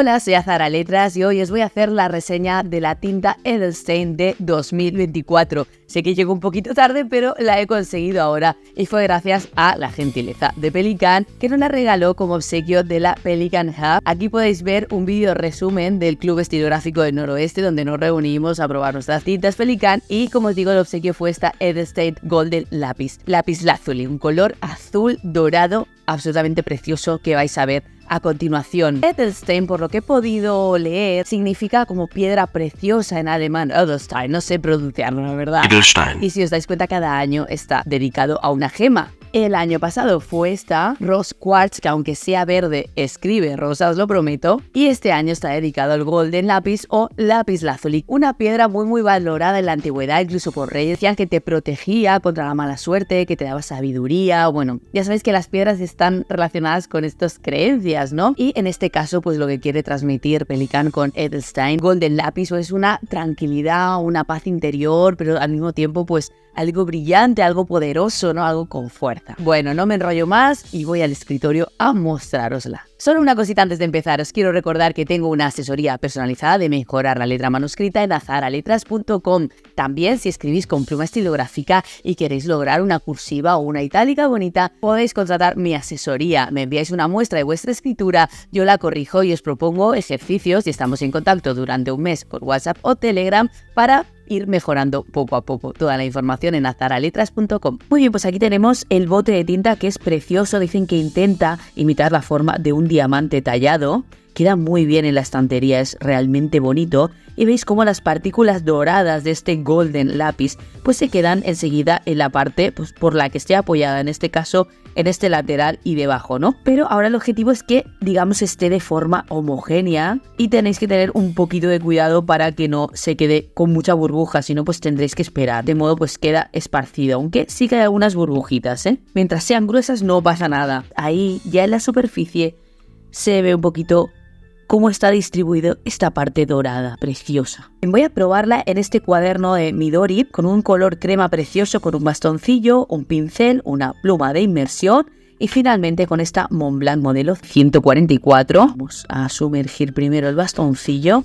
Hola, soy Azahara Letras y hoy os voy a hacer la reseña de la tinta Edelstein de 2024. Sé que llegó un poquito tarde, pero la he conseguido ahora y fue gracias a la gentileza de Pelikan, que nos la regaló como obsequio de la Pelikan Hub. Aquí podéis ver un vídeo resumen del Club Estilográfico del Noroeste, donde nos reunimos a probar nuestras tintas Pelikan, y como os digo, el obsequio fue esta Edelstein Golden Lapis Lazuli, un color azul dorado absolutamente precioso que vais a ver a continuación. Edelstein, por lo que he podido leer, significa como piedra preciosa en alemán. Edelstein, no sé pronunciarlo, la verdad. Edelstein. Y si os dais cuenta, cada año está dedicado a una gema. El año pasado fue esta Rose Quartz, que aunque sea verde, escribe rosa, os lo prometo. Y este año está dedicado al Golden Lapis o Lapis Lazuli, una piedra muy valorada en la antigüedad, incluso por reyes. Decían que te protegía contra la mala suerte, que te daba sabiduría. Bueno, ya sabéis que las piedras están relacionadas con estas creencias, ¿no? Y en este caso, pues lo que quiere transmitir Pelikan con Edelstein Golden Lapis es una tranquilidad, una paz interior, pero al mismo tiempo, pues algo brillante, algo poderoso, ¿no? Algo con fuerza. Bueno, no me enrollo más y voy al escritorio a mostrarosla. Solo una cosita antes de empezar, os quiero recordar que tengo una asesoría personalizada de mejorar la letra manuscrita en azaharaletras.com. También, si escribís con pluma estilográfica y queréis lograr una cursiva o una itálica bonita, podéis contratar mi asesoría. Me enviáis una muestra de vuestra escritura, yo la corrijo y os propongo ejercicios y estamos en contacto durante un mes por WhatsApp o Telegram para ir mejorando poco a poco. Toda la información en azaharaletras.com. Muy bien, pues aquí tenemos el bote de tinta, que es precioso. Dicen que intenta imitar la forma de un diamante tallado. Queda muy bien en la estantería, es realmente bonito. Y veis cómo las partículas doradas de este Golden Lapis pues se quedan enseguida en la parte pues, por la que esté apoyada, en este caso en este lateral y debajo, ¿no? Pero ahora el objetivo es que, digamos, esté de forma homogénea y tenéis que tener un poquito de cuidado para que no se quede con mucha burbuja, si no pues tendréis que esperar, de modo pues queda esparcido, aunque sí que hay algunas burbujitas, ¿eh? Mientras sean gruesas no pasa nada. Ahí ya en la superficie se ve un poquito cómo está distribuido esta parte dorada, preciosa. Voy a probarla en este cuaderno de Midori con un color crema precioso, con un bastoncillo, un pincel, una pluma de inmersión y finalmente con esta Montblanc modelo 144. Vamos a sumergir primero el bastoncillo.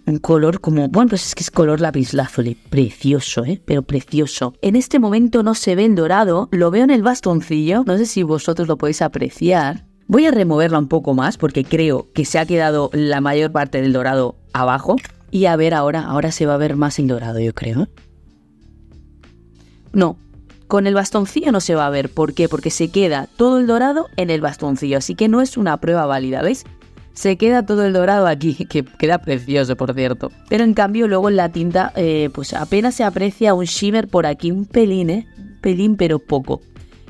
Un color como, bueno, pues es que es color lapislázuli, precioso, pero precioso. En este momento no se ve el dorado, lo veo en el bastoncillo, no sé si vosotros lo podéis apreciar. Voy a removerla un poco más porque creo que se ha quedado la mayor parte del dorado abajo. Y a ver ahora se va a ver más el dorado, yo creo. No, con el bastoncillo no se va a ver. ¿Por qué? Porque se queda todo el dorado en el bastoncillo, así que no es una prueba válida, ¿veis? Se queda todo el dorado aquí, que queda precioso, por cierto. Pero en cambio luego en la tinta, pues apenas se aprecia un shimmer por aquí, un pelín, pero poco,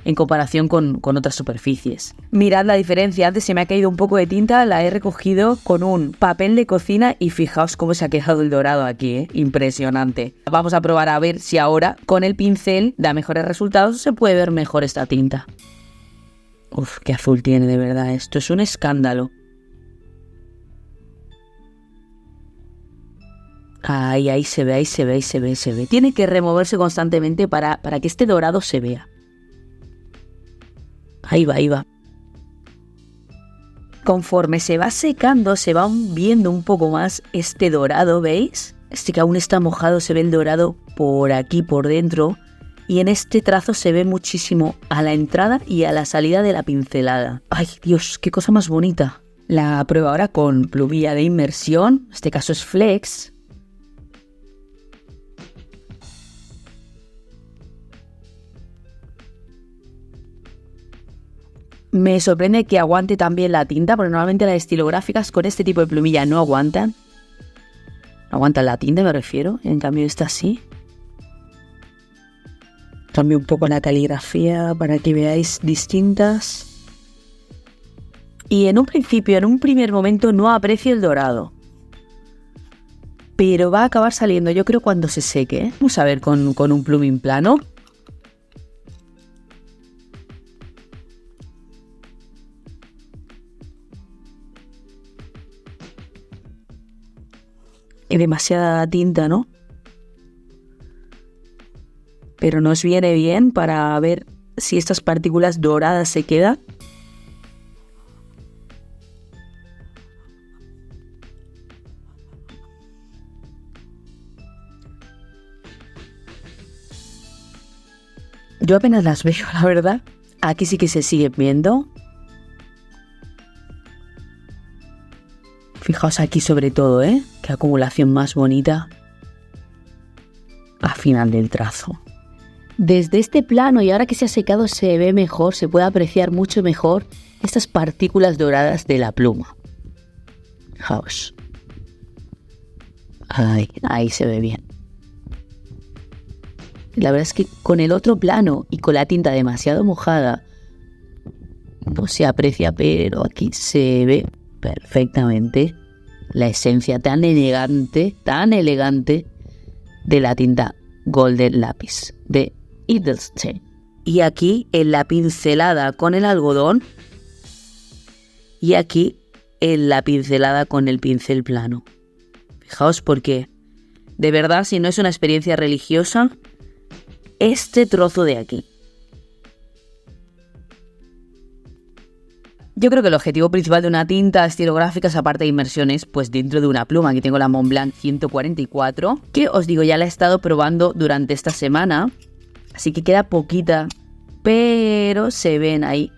en comparación con otras superficies. Mirad la diferencia, antes se me ha caído un poco de tinta, la he recogido con un papel de cocina y fijaos cómo se ha quedado el dorado aquí, impresionante. Vamos a probar a ver si ahora con el pincel da mejores resultados o se puede ver mejor esta tinta. Uf, qué azul tiene de verdad, esto es un escándalo. Ahí se ve. Tiene que removerse constantemente para que este dorado se vea. Ahí va. Conforme se va secando, se va viendo un poco más este dorado, ¿veis? Este que aún está mojado, se ve el dorado por aquí, por dentro. Y en este trazo se ve muchísimo a la entrada y a la salida de la pincelada. ¡Ay, Dios! ¡Qué cosa más bonita! La pruebo ahora con plumilla de inmersión. En este caso es Flex. Me sorprende que aguante también la tinta, porque normalmente las estilográficas con este tipo de plumilla no aguantan. No aguantan la tinta, me refiero. En cambio esta sí. Cambio un poco la caligrafía para que veáis distintas. Y en un principio, en un primer momento, no aprecio el dorado. Pero va a acabar saliendo, yo creo, cuando se seque. Vamos a ver con un plumín plano. Demasiada tinta, ¿no? pero nos viene bien para ver si estas partículas doradas se quedan. Yo apenas las veo, la verdad. Aquí sí que se siguen viendo. Fijaos aquí sobre todo, qué acumulación más bonita al final del trazo. Desde este plano y ahora que se ha secado se ve mejor, se puede apreciar mucho mejor estas partículas doradas de la pluma. Fijaos. Ahí se ve bien. La verdad es que con el otro plano y con la tinta demasiado mojada no se aprecia, pero aquí se ve perfectamente la esencia tan elegante de la tinta Golden Lapis de Edelstein. Y aquí en la pincelada con el algodón y aquí en la pincelada con el pincel plano. Fijaos porque, de verdad, si no es una experiencia religiosa, este trozo de aquí. Yo creo que el objetivo principal de una tinta estilográfica es, aparte de inmersiones, pues dentro de una pluma. Aquí tengo la Montblanc 144, que os digo, ya la he estado probando durante esta semana, así que queda poquita, pero se ven ahí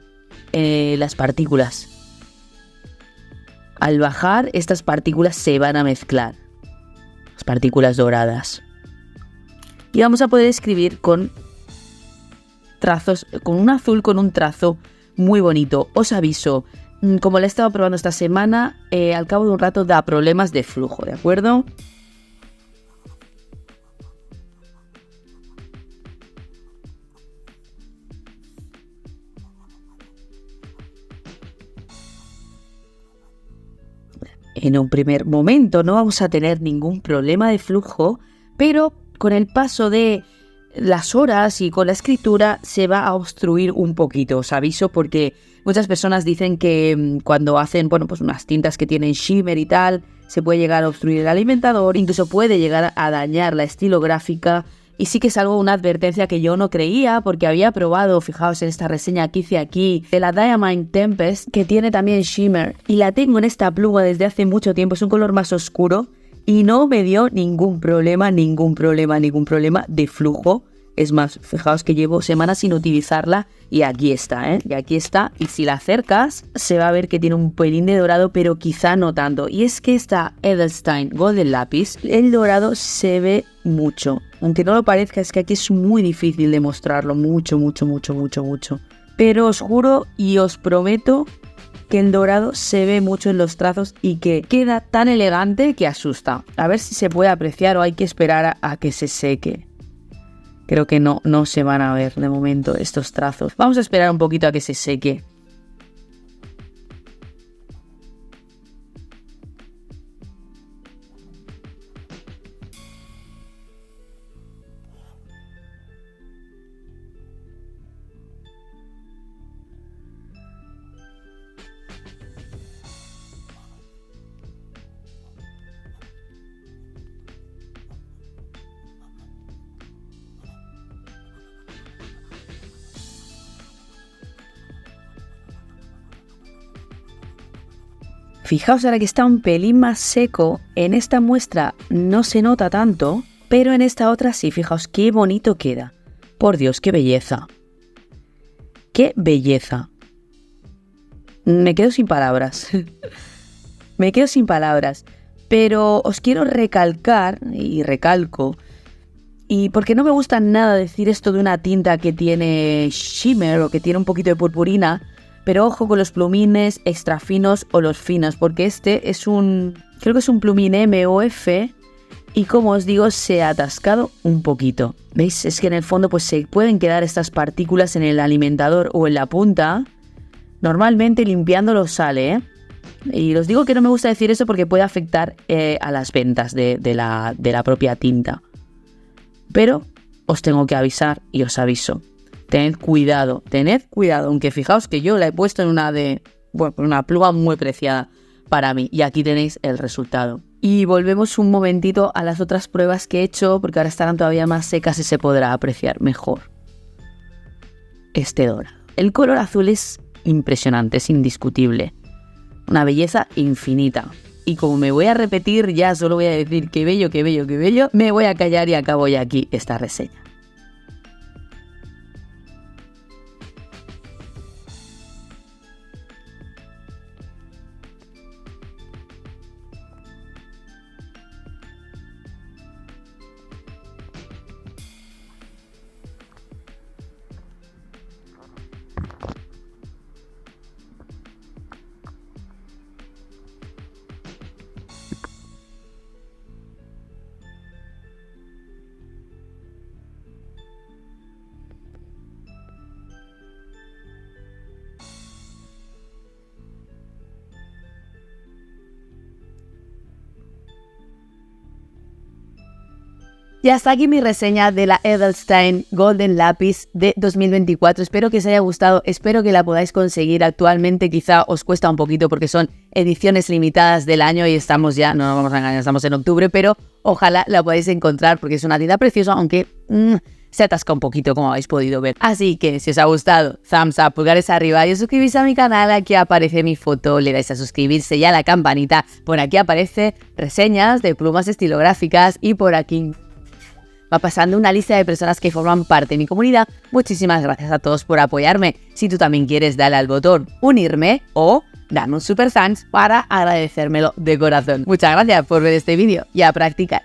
las partículas. Al bajar, estas partículas se van a mezclar, las partículas doradas. Y vamos a poder escribir con trazos, con un azul, con un trazo muy bonito. Os aviso, como la he estado probando esta semana, al cabo de un rato da problemas de flujo, ¿de acuerdo? En un primer momento no vamos a tener ningún problema de flujo, pero con el paso de las horas y con la escritura se va a obstruir un poquito. Os aviso porque muchas personas dicen que cuando hacen, pues unas tintas que tienen shimmer y tal, se puede llegar a obstruir el alimentador, incluso puede llegar a dañar la estilográfica. Y sí que es una advertencia que yo no creía, porque había probado, fijaos en esta reseña que hice aquí, de la Diamine Tempest, que tiene también shimmer, y la tengo en esta pluma desde hace mucho tiempo, es un color más oscuro, y no me dio ningún problema de flujo. Es más, fijaos que llevo semanas sin utilizarla y aquí está, y aquí está. Y si la acercas, se va a ver que tiene un pelín de dorado, pero quizá no tanto. Y es que esta Edelstein Golden Lapis, el dorado se ve mucho. Aunque no lo parezca, es que aquí es muy difícil de mostrarlo. Mucho. Pero os juro y os prometo que el dorado se ve mucho en los trazos y que queda tan elegante que asusta. A ver si se puede apreciar o hay que esperar a que se seque. Creo que no se van a ver de momento estos trazos. Vamos a esperar un poquito a que se seque. Fijaos ahora que está un pelín más seco, en esta muestra no se nota tanto, pero en esta otra sí, fijaos qué bonito queda. Por Dios, qué belleza. ¡Qué belleza! Me quedo sin palabras. Me quedo sin palabras. Pero os quiero recalcar, y recalco, y porque no me gusta nada decir esto de una tinta que tiene shimmer o que tiene un poquito de purpurina, pero ojo con los plumines extra finos o los finos, porque este es creo que es un plumín M o F, y como os digo, se ha atascado un poquito. ¿Veis? Es que en el fondo pues se pueden quedar estas partículas en el alimentador o en la punta. Normalmente limpiándolo sale, Y os digo que no me gusta decir eso porque puede afectar a las ventas de la propia tinta. Pero os tengo que avisar y os aviso. Tened cuidado, aunque fijaos que yo la he puesto en una pluma muy preciada. para mí. Y aquí tenéis el resultado. Y volvemos un momentito a las otras pruebas que he hecho, porque ahora estarán todavía más secas y se podrá apreciar mejor este dorado. El color azul es impresionante, es indiscutible. Una belleza infinita. Y como me voy a repetir, ya solo voy a decir qué bello, qué bello, qué bello, me voy a callar y acabo ya aquí esta reseña. Y hasta aquí mi reseña de la Edelstein Golden Lapis de 2024. Espero que os haya gustado, espero que la podáis conseguir. Actualmente quizá os cuesta un poquito porque son ediciones limitadas del año y estamos ya, no nos vamos a engañar, estamos en octubre, pero ojalá la podáis encontrar porque es una tienda preciosa, aunque se atasca un poquito como habéis podido ver. Así que si os ha gustado, thumbs up, pulgares arriba y os suscribís a mi canal. Aquí aparece mi foto, le dais a suscribirse y a la campanita. Por aquí aparece reseñas de plumas estilográficas y por aquí va pasando una lista de personas que forman parte de mi comunidad. Muchísimas gracias a todos por apoyarme. Si tú también quieres, dale al botón unirme o dame un super thanks para agradecérmelo de corazón. Muchas gracias por ver este vídeo y a practicar.